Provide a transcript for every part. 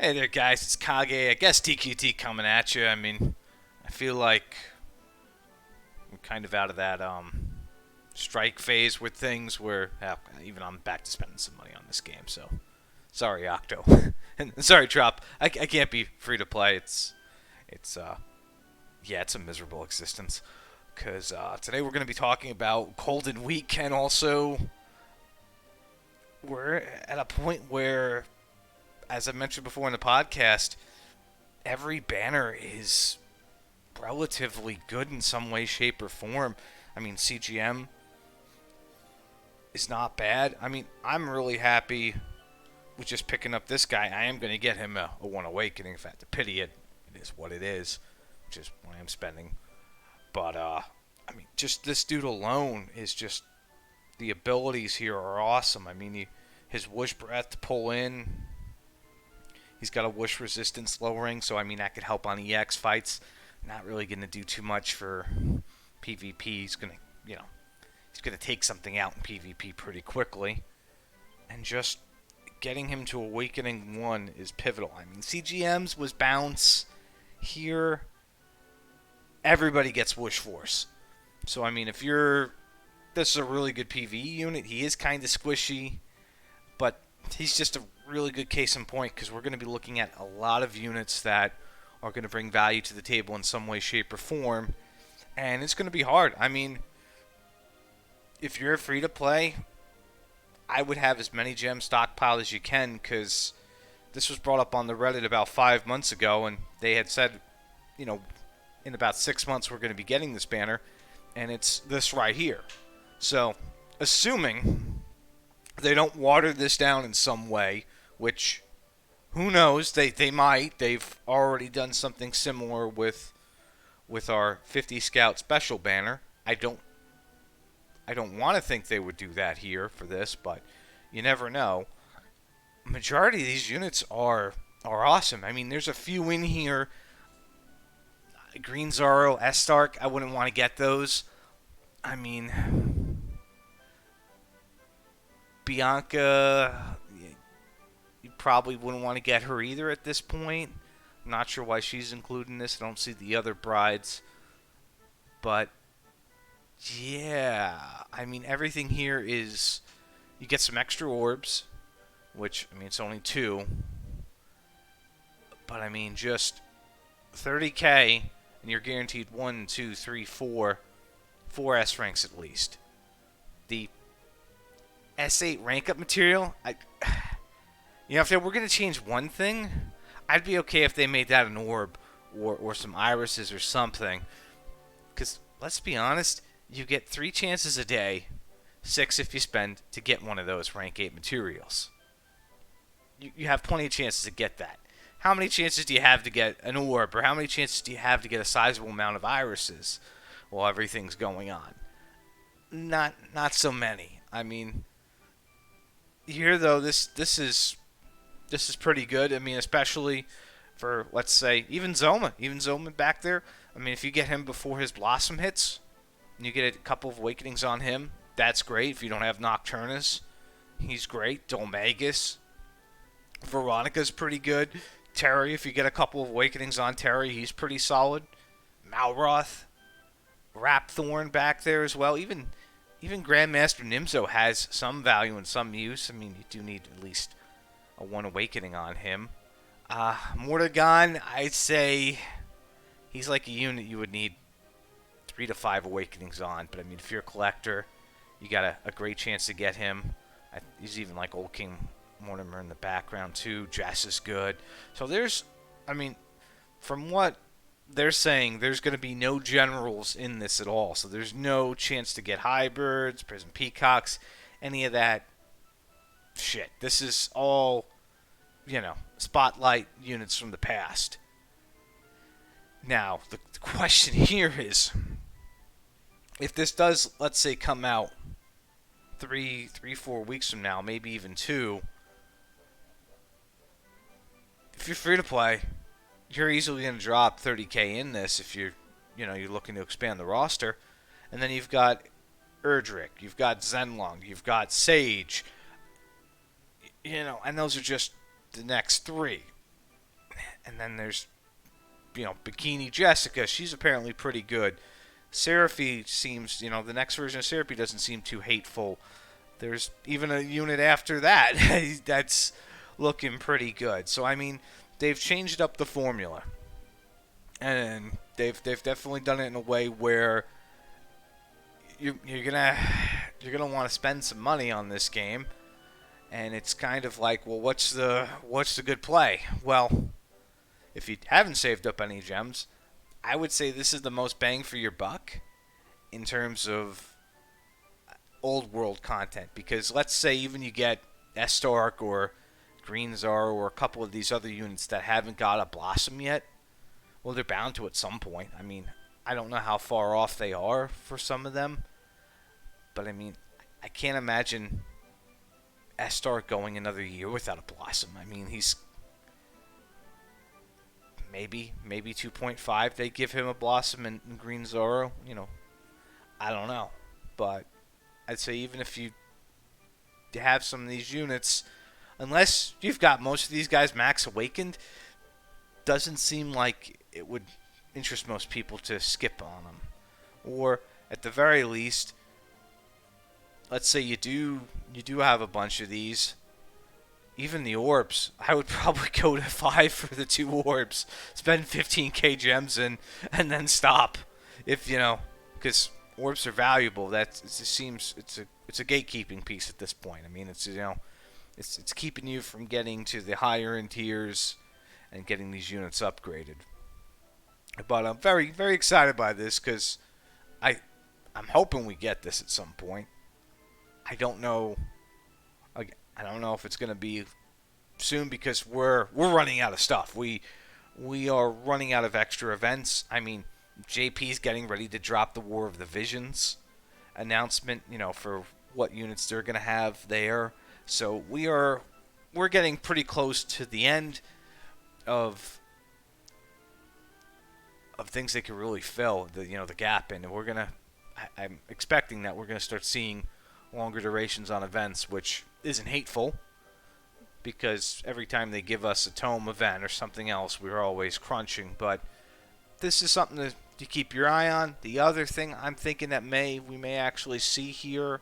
Hey there, guys. It's Kage. I guess DQT coming at you. I mean, I feel like we're kind of out of that strike phase with things where even I'm back to spending some money on this game. So sorry, Octo, and sorry, Trop. I can't be free to play. It's yeah, it's a miserable existence. Because today we're going to be talking about Golden Week, and also we're at a point where, as I mentioned before in the podcast, every banner is relatively good in some way, shape, or form. I mean, CGM is not bad. I mean, I'm really happy with just picking up this guy. I am going to get him a One Awakening. If I have to pity it, it is what it is, which is why I'm spending. But, I mean, just this dude alone is just. The abilities here are awesome. I mean, his whoosh breath to pull in. He's got a whoosh resistance lowering, so I mean that could help on EX fights. Not really going to do too much for PvP. He's going to, he's going to take something out in PvP pretty quickly. And just getting him to Awakening 1 is pivotal. I mean, CGM's was bounce. Here, everybody gets whoosh force. So, I mean, if you're... This is a really good PvE unit. He is kind of squishy, but he's just a really good case in point because we're going to be looking at a lot of units that are going to bring value to the table in some way, shape, or form, and it's going to be hard. I mean, if you're free to play, I would have as many gems stockpiled as you can because this was brought up on the Reddit about 5 months ago, and they had said, in about 6 months we're going to be getting this banner, and it's this right here. So, assuming they don't water this down in some way, which, who knows, they might. They've already done something similar with our 50 Scout Special banner. I don't want to think they would do that here for this, but you never know. Majority of these units are awesome. I mean, there's a few in here. Green Zoro, S-Stark, I wouldn't want to get those. I mean, Bianca, you probably wouldn't want to get her either at this point. I'm not sure why she's included in this. I don't see the other brides. But, yeah, I mean, everything here is... You get some extra orbs, which, I mean, it's only 2. But, I mean, just 30k, and you're guaranteed 1, 2, 3, 4 S ranks at least. The S8 rank up material, if they were going to change one thing, I'd be okay if they made that an orb or some irises or something. Because, let's be honest, you get 3 chances a day, 6 if you spend, to get one of those rank 8 materials. You have plenty of chances to get that. How many chances do you have to get an orb, or how many chances do you have to get a sizable amount of irises while everything's going on? Not so many. I mean, here though, this is pretty good. I mean, especially for, let's say, even Zoma back there. I mean, if you get him before his Blossom hits, and you get a couple of Awakenings on him, that's great. If you don't have Nocturnus, he's great. Dolmagus, Veronica's pretty good. Terry, if you get a couple of Awakenings on Terry, he's pretty solid. Malroth, Rapthorn back there as well. Even Grandmaster Nimzo has some value and some use. I mean, you do need at least a 1 Awakening on him. Mordegon, I'd say he's like a unit you would need 3 to 5 Awakenings on. But, I mean, if you're a collector, you got a great chance to get him. He's even like Old King Mortimer in the background, too. Jess is good. So there's, I mean, from what they're saying, there's going to be no generals in this at all. So there's no chance to get Highbirds, Prison Peacocks, any of that shit. This is all, spotlight units from the past. Now, the question here is, if this does, let's say, come out 4 weeks from now, maybe even 2, if you're free to play, you're easily going to drop 30k in this if you're looking to expand the roster. And then you've got Erdrick, you've got Zenlong, you've got Sage, and those are just the next 3. And then there's, Bikini Jessica. She's apparently pretty good. Seraphie seems, the next version of Seraphie doesn't seem too hateful. There's even a unit after that that's looking pretty good. So, I mean, they've changed up the formula. And they've definitely done it in a way where you're gonna want to spend some money on this game. And it's kind of like, well, what's the good play? Well, if you haven't saved up any gems, I would say this is the most bang for your buck in terms of old world content. Because let's say even you get Estark or Green Zara or a couple of these other units that haven't got a Blossom yet. Well, they're bound to at some point. I mean, I don't know how far off they are for some of them. But, I mean, I can't imagine Estark going another year without a Blossom. I mean, he's maybe 2.5. They give him a Blossom in Green Zoro. I don't know. But I'd say even if you have some of these units, unless you've got most of these guys max awakened, doesn't seem like it would interest most people to skip on them. Or at the very least, let's say you do have a bunch of these. Even the orbs, I would probably go to 5 for the 2 orbs, spend 15k gems and then stop. If because orbs are valuable. It seems it's a gatekeeping piece at this point. I mean, it's keeping you from getting to the higher end tiers and getting these units upgraded. But I'm very, very excited by this because I'm hoping we get this at some point. I don't know if it's going to be soon because we're running out of stuff. We are running out of extra events. I mean, JP's getting ready to drop the War of the Visions announcement, for what units they're going to have there. So we're getting pretty close to the end of things they could really fill the gap in, and I'm expecting that we're gonna start seeing longer durations on events, which isn't hateful because every time they give us a tome event or something else, we're always crunching. But this is something to keep your eye on. The other thing I'm thinking that we may actually see here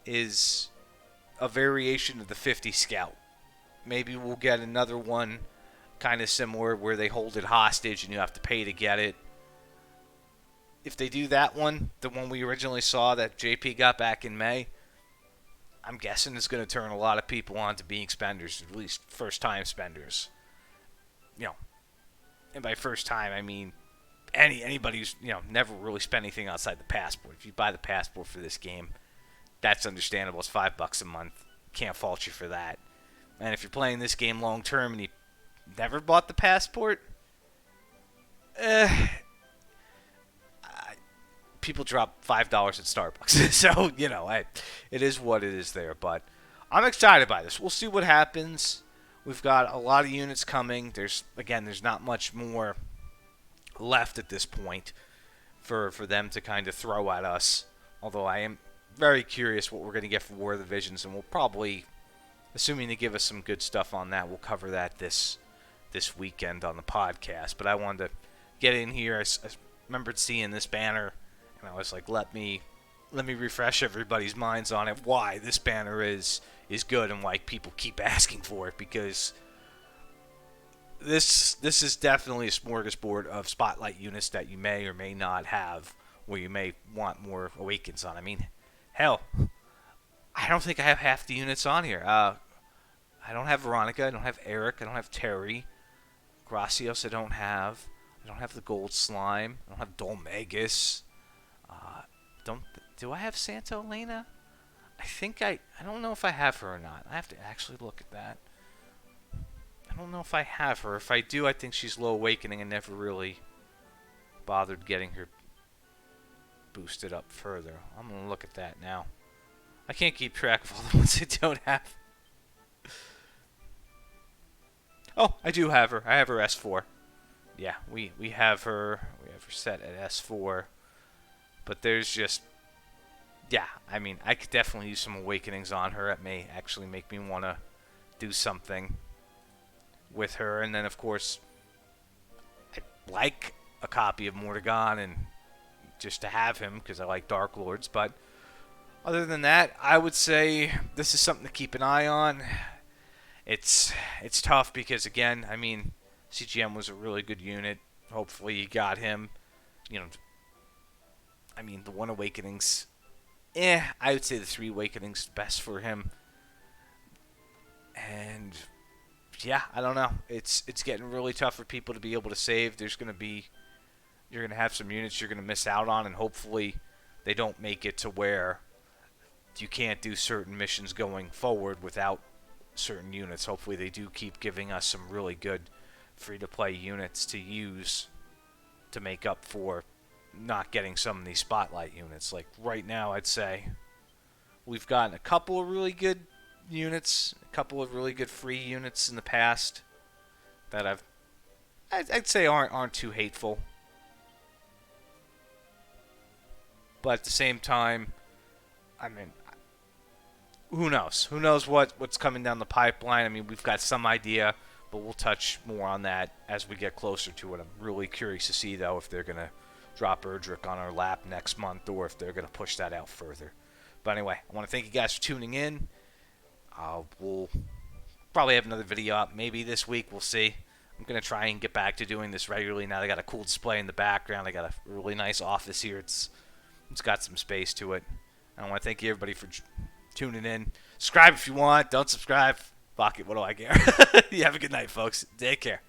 is a variation of the 50 Scout. Maybe we'll get another one kind of similar where they hold it hostage and you have to pay to get it. If they do that one, the one we originally saw that JP got back in May, I'm guessing it's going to turn a lot of people on to being spenders, at least first-time spenders. And by first time, I mean anybody who's never really spent anything outside the passport. If you buy the passport for this game, that's understandable. It's $5 a month. Can't fault you for that. And if you're playing this game long term and you never bought the passport, people drop $5 at Starbucks. So, it is what it is there. But I'm excited by this. We'll see what happens. We've got a lot of units coming. There's not much more left at this point for them to kind of throw at us. Although I am very curious what we're going to get for War of the Visions, and we'll probably, assuming they give us some good stuff on that, we'll cover that this weekend on the podcast. But I wanted to get in here. I remembered seeing this banner, and I was like, let me refresh everybody's minds on it, why this banner is good and why people keep asking for it, because this is definitely a smorgasbord of spotlight units that you may or may not have, where you may want more Awakens on. I mean, hell, I don't think I have half the units on here. I don't have Veronica, I don't have Eric, I don't have Terry, Gracios I don't have the Gold Slime, I don't have Dolmagus, do I have Santa Elena? I don't know if I have her or not. I have to actually look at that. I don't know if I have her. If I do, I think she's low awakening and never really bothered getting her boosted up further. I'm going to look at that now. I can't keep track of all the ones I don't have. Oh, I do have her. I have her S4. Yeah, we have her. We have her set at S4. But there's just, yeah, I mean, I could definitely use some awakenings on her. It may actually make me want to do something with her. And then, of course, like a copy of Mordegon and just to have him because I like Dark Lords. But other than that, I would say this is something to keep an eye on. It's tough because, again, I mean, CGM was a really good unit. Hopefully you got him. You know, I mean, the One Awakenings, I would say the Three Awakenings is best for him. And yeah, I don't know. It's getting really tough for people to be able to save. You're gonna have some units you're gonna miss out on, and hopefully they don't make it to where you can't do certain missions going forward without certain units. Hopefully they do keep giving us some really good free-to-play units to use to make up for not getting some of these spotlight units. Like right now, I'd say we've gotten a couple of really good units, a couple of really good free units in the past that I'd say aren't too hateful. But at the same time, I mean, who knows? Who knows what's coming down the pipeline? I mean, we've got some idea, but we'll touch more on that as we get closer to it. I'm really curious to see, though, if they're going to drop Erdrick on our lap next month or if they're going to push that out further. But anyway, I want to thank you guys for tuning in. We'll probably have another video up maybe this week. We'll see. I'm going to try and get back to doing this regularly now. They got a cool display in the background. I got a really nice office here. It's got some space to it. And I want to thank you, everybody, for tuning in. Subscribe if you want. Don't subscribe. Fuck it. What do I care? You have a good night, folks. Take care.